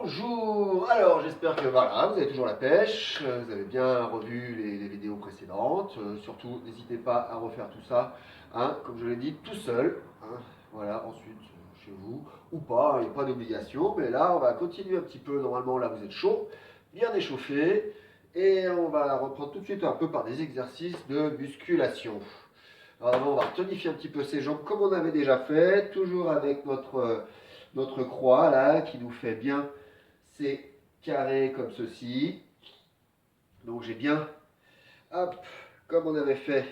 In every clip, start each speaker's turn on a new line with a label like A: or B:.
A: Bonjour. Alors j'espère que voilà, vous avez toujours la pêche, vous avez bien revu les vidéos précédentes, surtout n'hésitez pas à refaire tout ça, hein, comme je l'ai dit, tout seul, hein, voilà, ensuite chez vous, ou pas, il n'y a pas d'obligation, mais là on va continuer un petit peu, normalement là vous êtes chaud, bien échauffé, et on va reprendre tout de suite un peu par des exercices de musculation. Alors d'abord on va tonifier un petit peu ses jambes comme on avait déjà fait, toujours avec notre croix là, qui nous fait bien ces carrés comme ceci. Donc j'ai bien, hop, comme on avait fait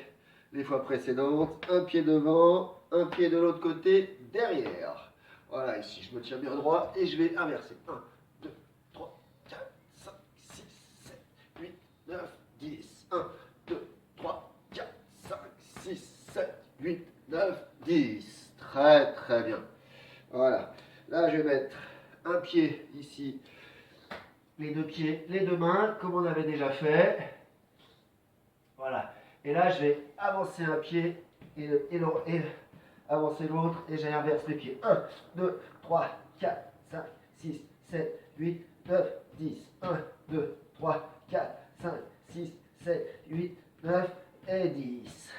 A: les fois précédentes, un pied devant, un pied de l'autre côté, derrière. Voilà, ici je me tiens bien droit et je vais inverser. 1, 2, 3, 4, 5, 6, 7, 8, 9, 10. 1, 2, 3, 4, 5, 6, 7, 8, 9, 10. Très très bien. Voilà. Là je vais mettre un pied ici, les deux pieds, les deux mains, comme on avait déjà fait. Voilà. Et là, je vais avancer un pied et avancer l'autre et j'inverse les pieds. 1, 2, 3, 4, 5, 6, 7, 8, 9, 10. 1, 2, 3, 4, 5, 6, 7, 8, 9 et 10.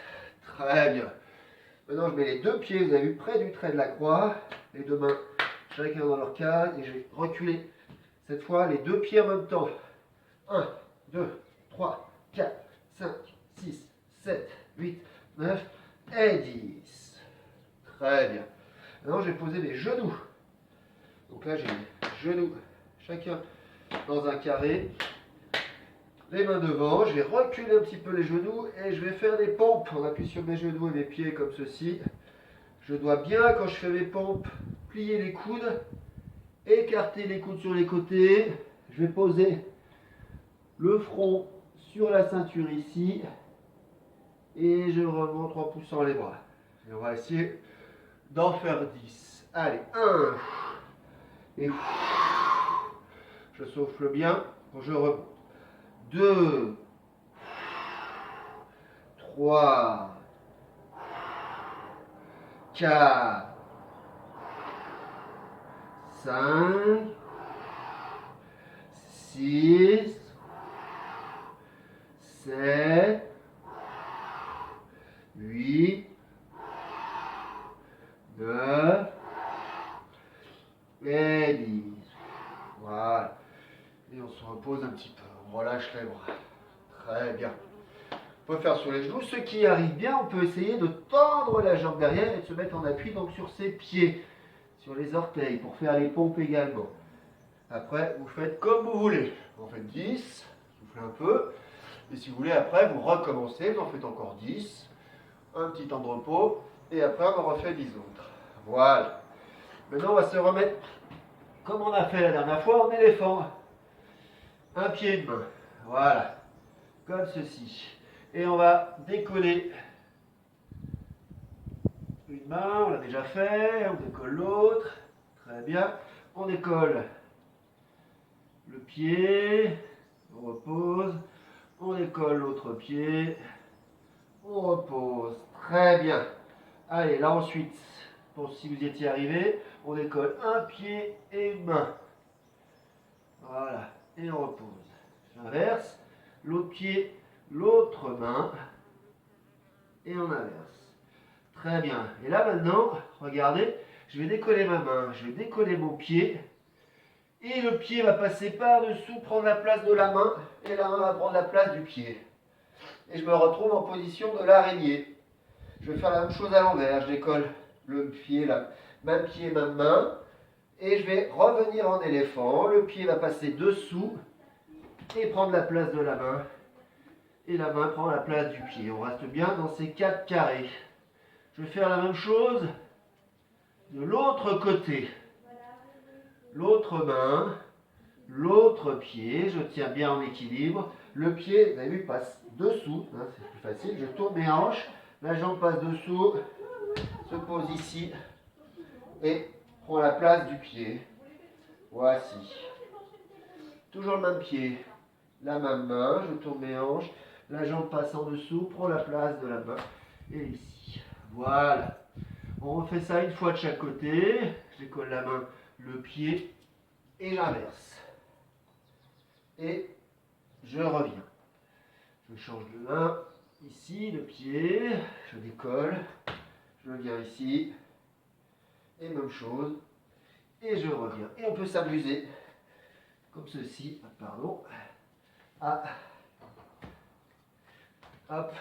A: Très bien. Maintenant, je mets les deux pieds, vous avez vu, près du trait de la croix. Les deux mains, chacun dans leur cadre. Et je vais reculer cette fois les deux pieds en même temps. 1, 2, 3, 4, 5, 6, 7, 8, 9 et 10. Très bien. Maintenant, je vais poser mes genoux. Donc là, j'ai les genoux, chacun dans un carré. Les mains devant. Je vais reculer un petit peu les genoux et je vais faire des pompes. On appuie sur mes genoux et mes pieds comme ceci. Je dois bien, quand je fais mes pompes, plier les coudes, écarter les coudes sur les côtés. Je vais poser le front sur la ceinture ici et je remonte en poussant les bras. Et on va essayer d'en faire 10. Allez, 1 et je souffle bien, je remonte. 2, 3, 4, 5, 6, 7, 8, 9 et 10. Voilà. Et on se repose un petit peu. On relâche les bras. Très bien. On peut faire sur les genoux. Ceux qui y arrivent bien, on peut essayer de tendre la jambe derrière et de se mettre en appui donc sur ses pieds, sur les orteils, pour faire les pompes également. Après, vous faites comme vous voulez. Vous en faites 10, soufflez un peu. Et si vous voulez, après, vous recommencez, vous en faites encore 10. Un petit temps de repos. Et après, on en refait 10 autres. Voilà. Maintenant, on va se remettre, comme on a fait la dernière fois, en éléphant. Un pied, une main. Voilà. Comme ceci. Et on va décoller une main, on l'a déjà fait. On décolle l'autre. Très bien. On décolle le pied. On repose. On décolle l'autre pied. On repose. Très bien. Allez, là ensuite, pour si vous y étiez arrivé, on décolle un pied et une main. Voilà. Et on repose. J'inverse. L'autre pied, l'autre main. Et on inverse. Très bien. Et là maintenant, regardez, je vais décoller ma main. Je vais décoller mon pied. Et le pied va passer par-dessous, prendre la place de la main. Et la main va prendre la place du pied. Et je me retrouve en position de l'araignée. Je vais faire la même chose à l'envers. Je décolle le pied, là, même pied, même main. Et je vais revenir en éléphant. Le pied va passer dessous et prendre la place de la main. Et la main prend la place du pied. On reste bien dans ces 4 carrés. Je vais faire la même chose de l'autre côté. L'autre main, l'autre pied. Je tiens bien en équilibre. Le pied, vous avez vu, passe dessous. Hein, c'est plus facile. Je tourne mes hanches. La jambe passe dessous. Se pose ici. Et prend la place du pied. Voici. Toujours le même pied. La même main. Je tourne mes hanches. La jambe passe en dessous, prend la place de la main. Et ici. Voilà. On refait ça une fois de chaque côté. Je décolle la main, le pied. et j'inverse. Et je reviens. Je change de main. Ici, le pied, je décolle. Je viens ici. Et même chose. Et je reviens. Et on peut s'amuser comme ceci. Pardon. Ah. Hop.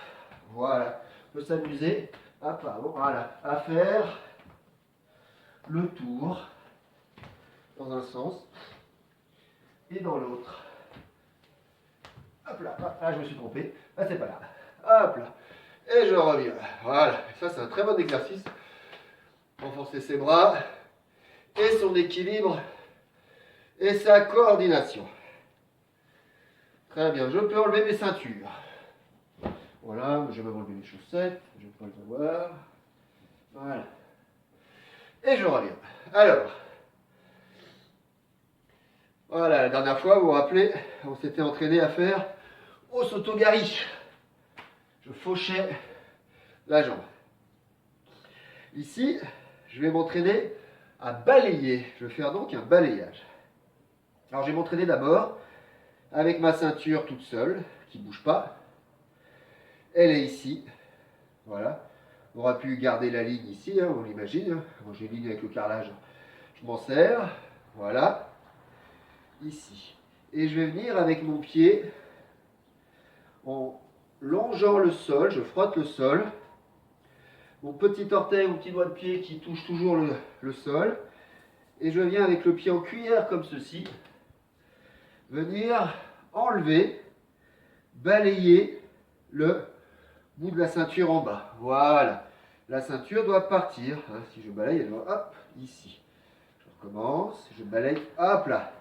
A: Voilà. On peut s'amuser. Ah, pardon. Voilà. À faire le tour dans un sens et dans l'autre. Hop là, ah, je me suis trompé. Ah, c'est pas là. Hop là. Et je reviens. Voilà. Ça, c'est un très bon exercice. Renforcer ses bras et son équilibre et sa coordination. Très bien. Je peux enlever mes ceintures. Voilà. Je vais enlever mes chaussettes. Je ne vais pas les avoir. Voilà. Et je reviens. Alors. Voilà, la dernière fois, vous vous rappelez, on s'était entraîné à faire au soto-gari. Je fauchais la jambe. Ici, je vais m'entraîner à balayer. Je vais faire donc un balayage. Alors, je vais m'entraîner d'abord avec ma ceinture toute seule, qui ne bouge pas. Elle est ici. Voilà. On aurait pu garder la ligne ici, hein, on l'imagine. Moi, j'ai une ligne avec le carrelage. Je m'en sers. Voilà. Ici. Et je vais venir avec mon pied en longeant le sol, je frotte le sol. Mon petit orteil, mon petit doigt de pied qui touche toujours le sol. Et je viens avec le pied en cuillère comme ceci, venir enlever, balayer le bout de la ceinture en bas. Voilà. La ceinture doit partir. Hein, si je balaye, elle doit, hop, ici. Je recommence, je balaye, hop là.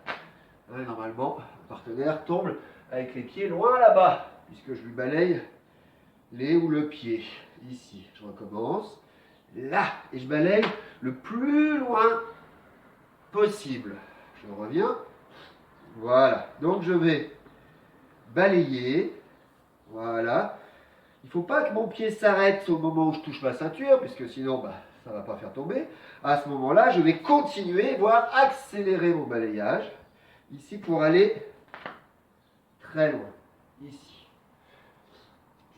A: Hein, normalement, le partenaire tombe avec les pieds loin là-bas, puisque je lui balaye les ou le pied. Ici, je recommence. Là, et je balaye le plus loin possible. Je reviens. Voilà. Donc je vais balayer. Voilà. Il ne faut pas que mon pied s'arrête au moment où je touche ma ceinture, puisque sinon, bah, ça ne va pas faire tomber. À ce moment-là, je vais continuer, voire accélérer mon balayage. Ici, pour aller très loin. Ici.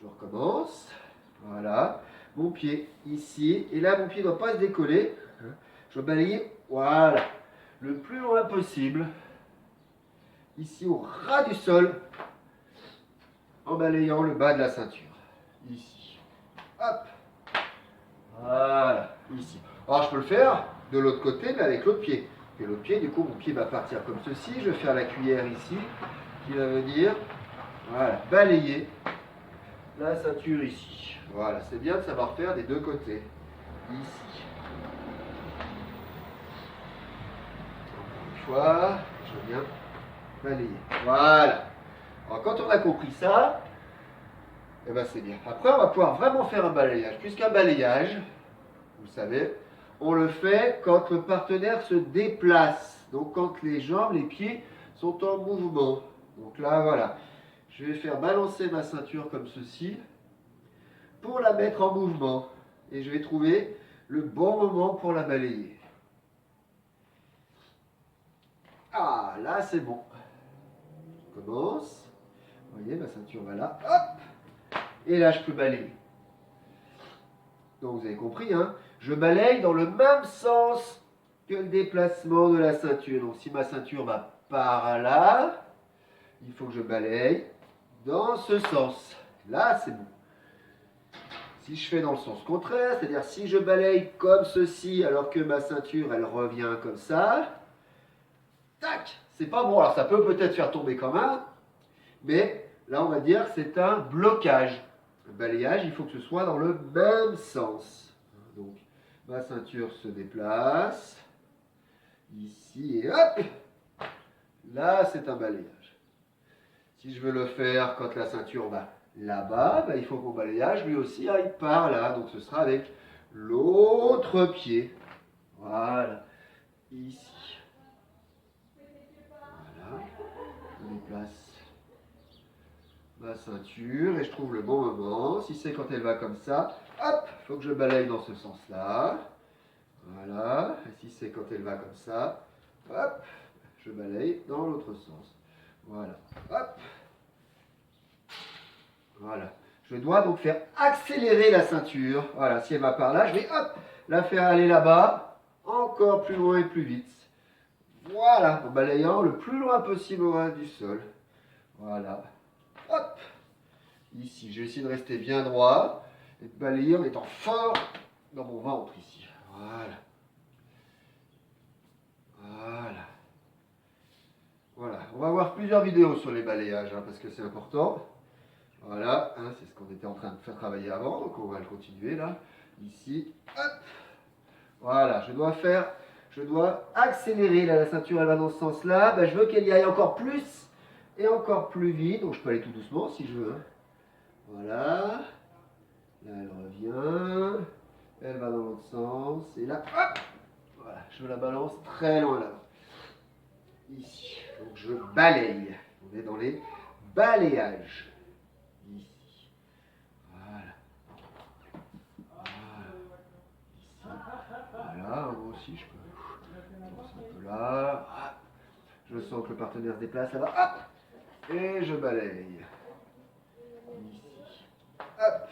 A: Je recommence. Voilà. Mon pied ici. Et là, mon pied ne doit pas se décoller. Je vais balayer. Voilà. Le plus loin possible. Ici, au ras du sol. En balayant le bas de la ceinture. Ici. Hop. Voilà. Ici. Alors, je peux le faire de l'autre côté, mais avec l'autre pied. Et l'autre pied, du coup, mon pied va partir comme ceci. Je vais faire la cuillère ici, qui va venir, voilà, balayer la ceinture ici. Voilà, c'est bien de savoir faire des deux côtés. Ici. Encore une fois, je viens balayer. Voilà. Alors, quand on a compris ça, eh ben c'est bien. Après, on va pouvoir vraiment faire un balayage. Puisqu'un balayage, vous savez, on le fait quand le partenaire se déplace. Donc quand les jambes, les pieds sont en mouvement. Donc là, voilà. Je vais faire balancer ma ceinture comme ceci pour la mettre en mouvement. Et je vais trouver le bon moment pour la balayer. Ah, là c'est bon. Je commence. Vous voyez, ma ceinture va là. Hop! Et là, je peux balayer. Donc vous avez compris, hein? Je balaye dans le même sens que le déplacement de la ceinture. Donc si ma ceinture va par là, il faut que je balaye dans ce sens. Là, c'est bon. Si je fais dans le sens contraire, c'est-à-dire si je balaye comme ceci alors que ma ceinture, elle revient comme ça, tac, c'est pas bon. Alors ça peut peut-être faire tomber quand même, mais là, on va dire que c'est un blocage. Le balayage, il faut que ce soit dans le même sens. Donc, ma ceinture se déplace. Ici et hop! Là, c'est un balayage. Si je veux le faire quand la ceinture va là-bas, ben, il faut que mon balayage lui aussi aille par là. Donc, ce sera avec l'autre pied. Voilà. Ici. Voilà. Je déplace ma ceinture et je trouve le bon moment. Si c'est quand elle va comme ça, hop, il faut que je balaye dans ce sens-là. Voilà. Et si c'est quand elle va comme ça, hop, je balaye dans l'autre sens. Voilà. Hop. Voilà. Je dois donc faire accélérer la ceinture. Voilà, si elle va par là, je vais hop, la faire aller là-bas, encore plus loin et plus vite. Voilà, en balayant le plus loin possible au ras du sol. Voilà. Hop. Ici, je vais essayer de rester bien droit et de balayer en étant fort dans mon ventre ici. Voilà. Voilà. Voilà. On va voir plusieurs vidéos sur les balayages hein, parce que c'est important. Voilà, hein, c'est ce qu'on était en train de faire travailler avant, donc on va le continuer là. Ici, hop. Voilà, je dois accélérer là, la ceinture elle va dans ce sens-là. Ben, je veux qu'elle y aille encore plus et encore plus vite, donc je peux aller tout doucement si je veux. Hein. Voilà, là elle revient, elle va dans l'autre sens, et là, hop. Voilà, je la balance très loin là. Ici, donc je balaye. On est dans les balayages. Ici. Voilà. Voilà, moi aussi je peux. Un peu là. Je sens que le partenaire se déplace là-bas. Hop. Et je balaye. Ici. Hop.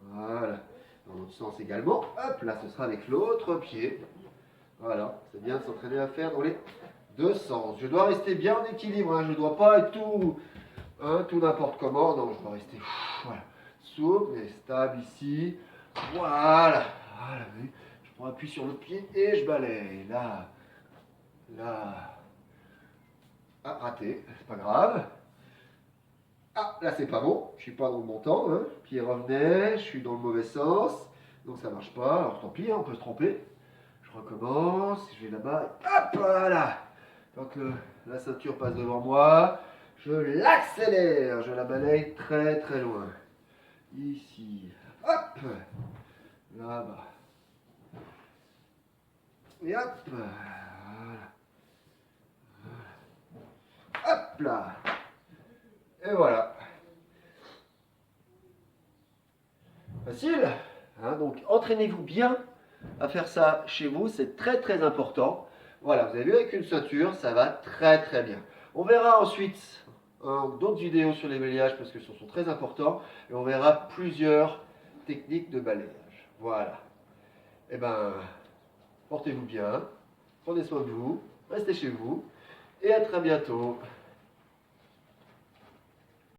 A: Voilà. Dans l'autre sens également. Hop. Là, ce sera avec l'autre pied. Voilà. C'est bien de s'entraîner à faire dans les deux sens. Je dois rester bien en équilibre. Hein. Je ne dois pas être tout n'importe comment. Non, je dois rester voilà, souple et stable ici. Voilà. Voilà, vous voyez. Je prends appui sur le pied et je balaye. Là. Là. Ah, raté. C'est pas grave. Ah, là, c'est pas bon. Je suis pas dans le bon temps. Hein. Pied revenait. Je suis dans le mauvais sens. Donc, ça marche pas. Alors, tant pis, hein, on peut se tromper. Je recommence. Je vais là-bas. Hop, voilà. Quand la ceinture passe devant moi, je l'accélère. Je la balaye très, très loin. Ici. Hop. Là-bas. Et hop. Voilà. Hop là. Et voilà. Facile. Hein, donc entraînez-vous bien à faire ça chez vous. C'est très très important. Voilà, vous avez vu avec une ceinture, ça va très très bien. On verra ensuite d'autres vidéos sur les balayages parce que ce sont très importants. Et on verra plusieurs techniques de balayage. Voilà. Eh ben, portez-vous bien. Prenez soin de vous. Restez chez vous. Et à très bientôt.